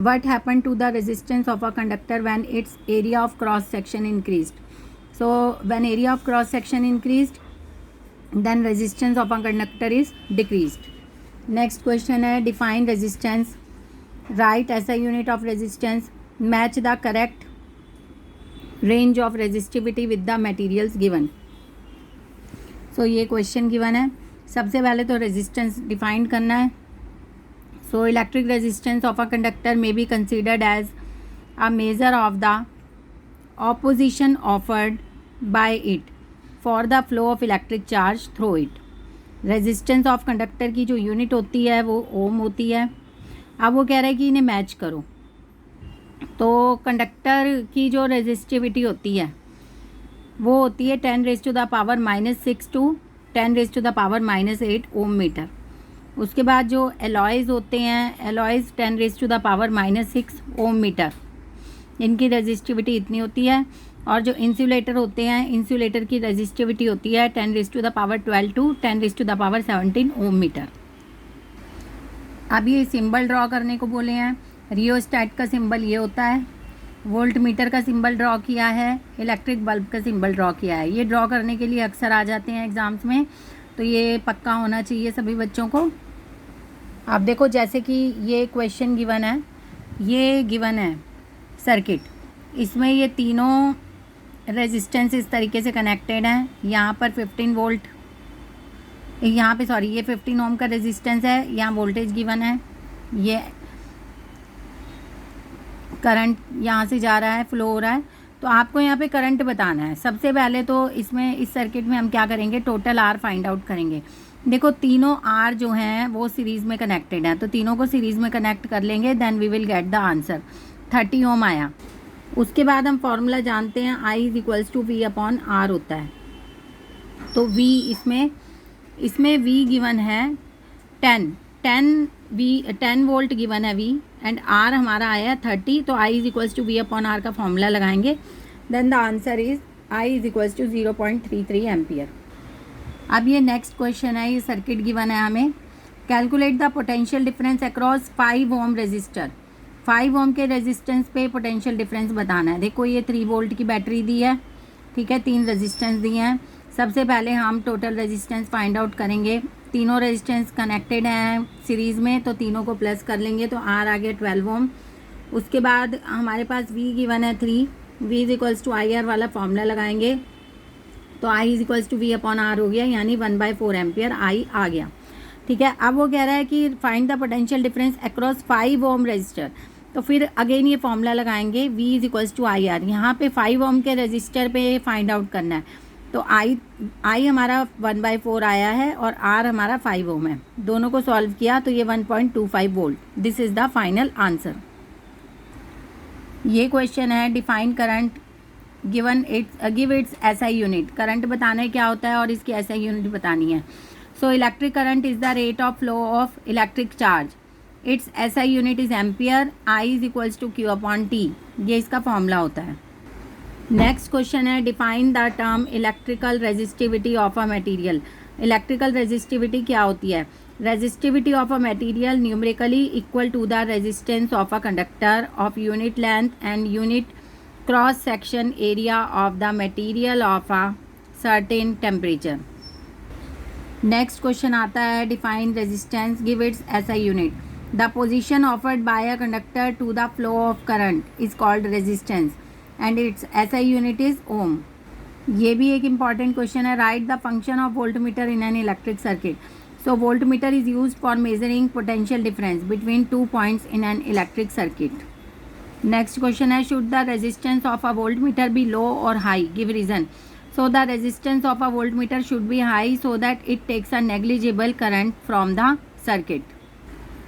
What happened to the resistance of a conductor when its area of cross section increased? So when area of cross section increased, then resistance of a conductor is decreased. Next question है, define resistance. Write as a unit of resistance. Match the correct range of resistivity with the materials given. So ये question given है. सबसे पहले तो resistance define करना है. So electric resistance of a conductor may be considered as a measure of the opposition offered by it for the flow of electric charge through it. Resistance of conductor की जो unit होती है वो ओम होती है. अब वो कह रहा है कि इन्हें मैच करो. तो कंडक्टर की जो रेजिस्टिविटी होती है वो होती है 10⁻⁻⁻6 टू 10⁻⁻8 ओम मीटर. उसके बाद जो एलॉयज़ होते हैं, एलॉयज़ 10⁻⁻6 ओम मीटर, इनकी रेजिस्टिविटी इतनी होती है. और जो इंसुलेटर होते हैं, इंसुलेटर की रेजिस्टिविटी होती है 10⁻12 टू 10⁻17 ओम मीटर. अब ये सिंबल ड्रॉ करने को बोले हैं. रियोस्टैट का सिंबल ये होता है, वोल्ट मीटर का सिंबल ड्रॉ किया है, इलेक्ट्रिक बल्ब का सिंबल ड्रॉ किया है. ये ड्रॉ करने के लिए अक्सर आ जाते हैं एग्ज़ाम्स में, तो ये पक्का होना चाहिए सभी बच्चों को. आप देखो जैसे कि ये क्वेश्चन गिवन है, ये गिवन है सर्किट, इसमें ये तीनों रेजिस्टेंस इस तरीके से कनेक्टेड हैं. यहाँ पर 15 वोल्ट, यहाँ पे सॉरी ये 15 ओम का रेजिस्टेंस है. यहाँ वोल्टेज गिवन है, ये करंट यहाँ से जा रहा है, फ्लो हो रहा है. तो आपको यहाँ पे करंट बताना है. सबसे पहले तो इसमें इस सर्किट में हम क्या करेंगे, टोटल आर फाइंड आउट करेंगे. देखो तीनों आर जो हैं वो सीरीज़ में कनेक्टेड हैं, तो तीनों को सीरीज़ में कनेक्ट कर लेंगे, then we will get the answer. 30 ohm आया. उसके बाद हम फॉर्मूला जानते हैं, I=V/R होता है. तो V इसमें V गिवन है 10 वोल्ट गिवन है V, एंड R हमारा आया 30. तो I=V/R का फॉर्मूला लगाएंगे, then the answer is I=0.33 ampere. अब ये नेक्स्ट क्वेश्चन है, ये सर्किट गिवन है हमें. Calculate the potential difference across 5 ohm resistor. 5 ohm के रेजिस्टेंस पे पोटेंशियल डिफरेंस बताना है. देखो ये 3 वोल्ट की बैटरी दी है, ठीक है, 3 रेजिस्टेंस दिए हैं. सबसे पहले हम टोटल रेजिस्टेंस फाइंड आउट करेंगे. तीनों रेजिस्टेंस कनेक्टेड हैं सीरीज़ में, तो तीनों को प्लस कर लेंगे, तो आर आ गया 12 ओम. उसके बाद हमारे पास V गिवन है 3, V=IR वाला फॉर्मूला लगाएंगे, तो I=V/R हो गया, यानी 1/4 एम्पियर I आ गया. ठीक है. अब वो कह रहा है कि find the potential difference across 5 ohm resistor. तो फिर अगेन ये फॉर्मूला लगाएंगे, V=IR. यहाँ पे 5 ओम के रजिस्टर पे फाइंड आउट करना है. तो I हमारा 1/4 आया है और R हमारा 5 ओम है. दोनों को सॉल्व किया तो ये 1.25 volt. This is the final answer. ये क्वेश्चन है, define current given give its SI unit. Current बताना है क्या होता है और इसकी SI यूनिट बतानी है. So electric current is the rate of flow of electric charge. It's SI unit is ampere. I=Q/T. ये इसका फॉर्मूला होता है. नेक्स्ट क्वेश्चन है, define the term electrical resistivity of a material. Electrical resistivity क्या होती है? Resistivity of a material numerically equal to the resistance of a conductor of unit length and unit cross section area of the material of a certain temperature. Next question आता है, define resistance, give its SI unit. The opposition offered by a conductor to the flow of current is called resistance and its SI unit is ohm. ये भी एक important question है. Write the function of voltmeter in an electric circuit. So voltmeter is use for measuring potential difference between 2 points in an electric circuit. Next question है, should the resistance of a volt meter be low और high, give reason. So the resistance of a voltmeter should be high so that it takes a negligible current from the circuit.